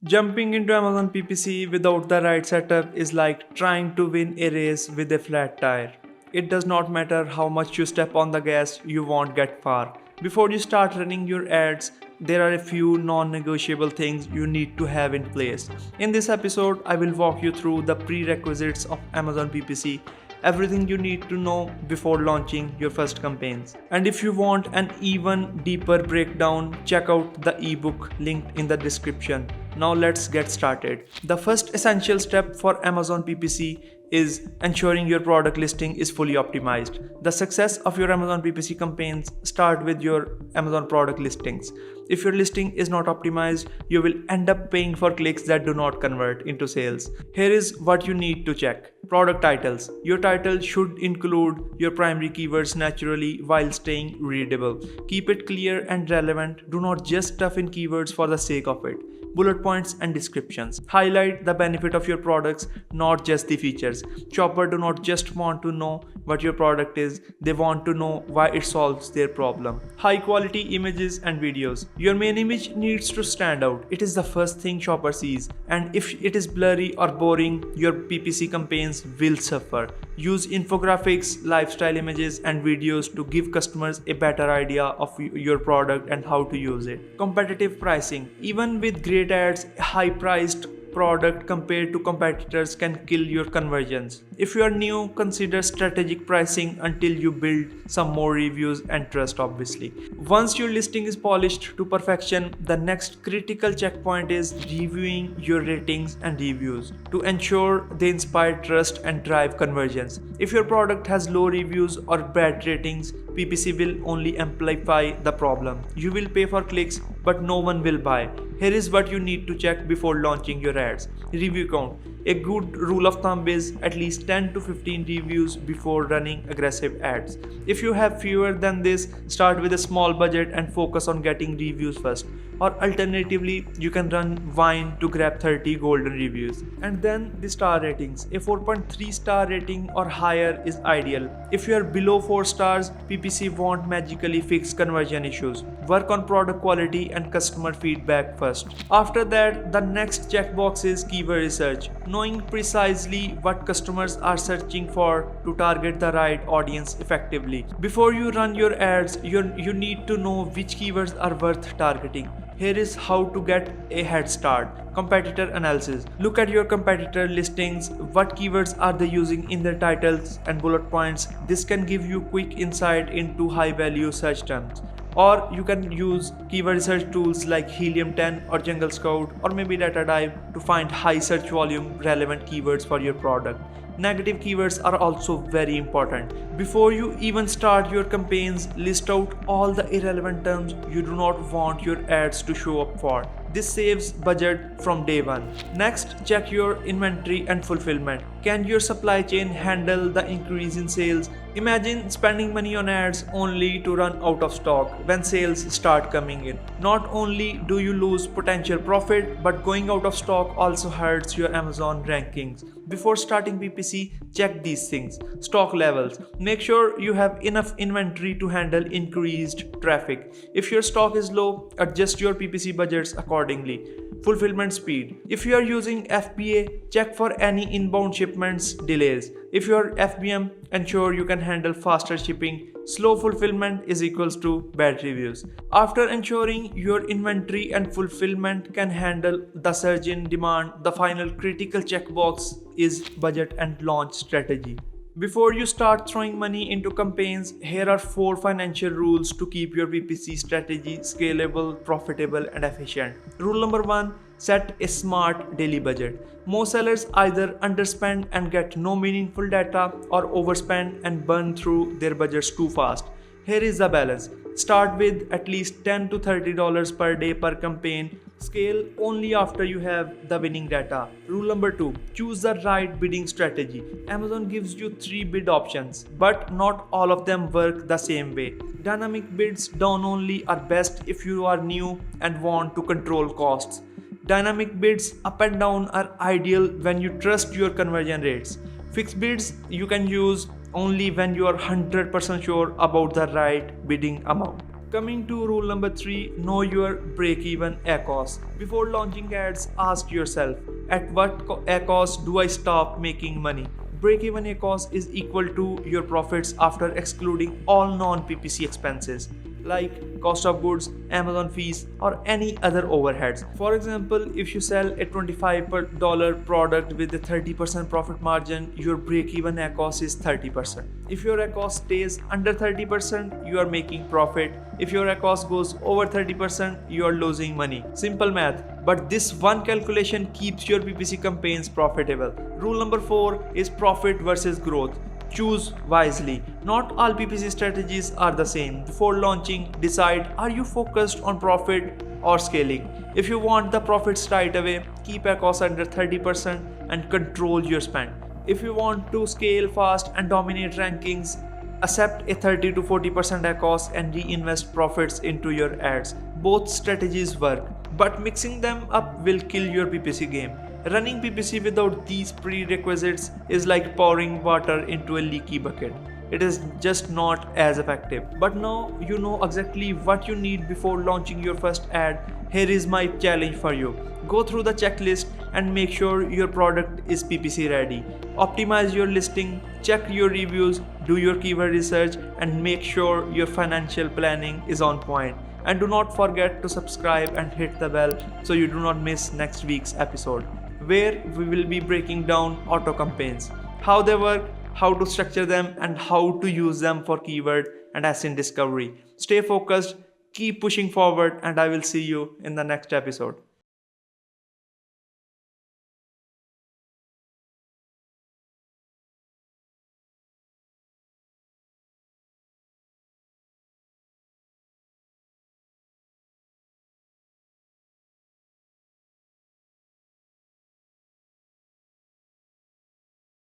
Jumping into Amazon PPC without the right setup is like trying to win a race with a flat tire. It does not matter how much you step on the gas, you won't get far. Before you start running your ads, there are a few non-negotiable things you need to have in place. In this episode, I will walk you through the prerequisites of Amazon PPC, everything you need to know before launching your first campaigns. And if you want an even deeper breakdown, check out the ebook linked in the description. Now let's get started. The first essential step for Amazon PPC is ensuring your product listing is fully optimized. The success of your Amazon PPC campaigns start with your Amazon product listings. If your listing is not optimized, you will end up paying for clicks that do not convert into sales. Here is what you need to check. Product titles. Your title should include your primary keywords naturally while staying readable. Keep it clear and relevant. Do not just stuff in keywords for the sake of it. Bullet points and descriptions. Highlight the benefit of your products, not just the features. Shoppers do not just want to know what your product is, they want to know why it solves their problem. High quality images and videos. Your main image needs to stand out. It is the first thing shopper sees, and if it is blurry or boring, your PPC campaigns will suffer. Use infographics, lifestyle images and videos to give customers a better idea of your product and how to use it. Competitive pricing. Even with great ads, high priced product compared to competitors can kill your conversions. If you are new, consider strategic pricing until you build some more reviews and trust, obviously. Once your listing is polished to perfection, the next critical checkpoint is reviewing your ratings and reviews to ensure they inspire trust and drive conversions. If your product has low reviews or bad ratings, PPC will only amplify the problem. You will pay for clicks, but no one will buy. Here is what you need to check before launching your ads. Review count. A good rule of thumb is at least 10 to 15 reviews before running aggressive ads. If you have fewer than this, start with a small budget and focus on getting reviews first. Or alternatively, you can run Vine to grab 30 golden reviews. And then the star ratings. A 4.3 star rating or higher is ideal. If you are below 4 stars, PPC won't magically fix conversion issues. Work on product quality and customer feedback first. After that, the next checkbox is keyword research. Knowing precisely what customers are searching for to target the right audience effectively. Before you run your ads, you need to know which keywords are worth targeting. Here is how to get a head start. Competitor analysis. Look at your competitor listings. What keywords are they using in their titles and bullet points? This can give you quick insight into high value search terms. Or you can use keyword research tools like Helium 10 or Jungle Scout or maybe Data Dive to find high search volume relevant keywords for your product. Negative keywords are also very important. Before you even start your campaigns, list out all the irrelevant terms you do not want your ads to show up for. This saves budget from day one. Next, check your inventory and fulfillment. Can your supply chain handle the increase in sales? Imagine spending money on ads only to run out of stock when sales start coming in. Not only do you lose potential profit, but going out of stock also hurts your Amazon rankings. Before starting PPC, check these things. Stock levels. Make sure you have enough inventory to handle increased traffic. If your stock is low, adjust your PPC budgets accordingly. Fulfillment speed. If you are using FBA, check for any inbound shipments delays. If you are FBM, ensure you can handle faster shipping. Slow fulfillment is equals to bad reviews. After ensuring your inventory and fulfillment can handle the surge in demand, the final critical checkbox is budget and launch strategy. Before you start throwing money into campaigns, here are 4 financial rules to keep your PPC strategy scalable, profitable, and efficient. Rule number 1, set a smart daily budget. Most sellers either underspend and get no meaningful data or overspend and burn through their budgets too fast. Here is the balance. Start with at least $10 to $30 per day per campaign. Scale only after you have the winning data. Rule number 2, choose the right bidding strategy. Amazon gives you 3 bid options, but not all of them work the same way. Dynamic bids down only are best if you are new and want to control costs. Dynamic bids up and down are ideal when you trust your conversion rates. Fixed bids you can use only when you are 100% sure about the right bidding amount. Coming to rule number 3, know your break-even ACOS. Before launching ads, ask yourself, at what ACOS do I stop making money? Break-even ACOS is equal to your profits after excluding all non-PPC expenses like cost of goods, Amazon fees, or any other overheads. For example, if you sell a $25 product with a 30% profit margin, your break-even ACOS is 30%. If your ACOS stays under 30%, you are making profit. If your ACOS goes over 30%, you are losing money. Simple math. But this one calculation keeps your PPC campaigns profitable. Rule number 4 is profit versus growth. Choose wisely. Not all PPC strategies are the same. Before launching, decide, are you focused on profit or scaling? If you want the profits right away, keep ACOS under 30% and control your spend. If you want to scale fast and dominate rankings, accept a 30 to 40% ACOS and reinvest profits into your ads. Both strategies work, but mixing them up will kill your PPC game. Running PPC without these prerequisites is like pouring water into a leaky bucket. It is just not as effective. But now you know exactly what you need before launching your first ad. Here is my challenge for you. Go through the checklist and make sure your product is PPC ready. Optimize your listing, check your reviews, do your keyword research, and make sure your financial planning is on point. And do not forget to subscribe and hit the bell so you do not miss next week's episode, where we will be breaking down auto campaigns, how they work, how to structure them, and how to use them for keyword and SEO discovery. Stay focused, keep pushing forward, and I will see you in the next episode.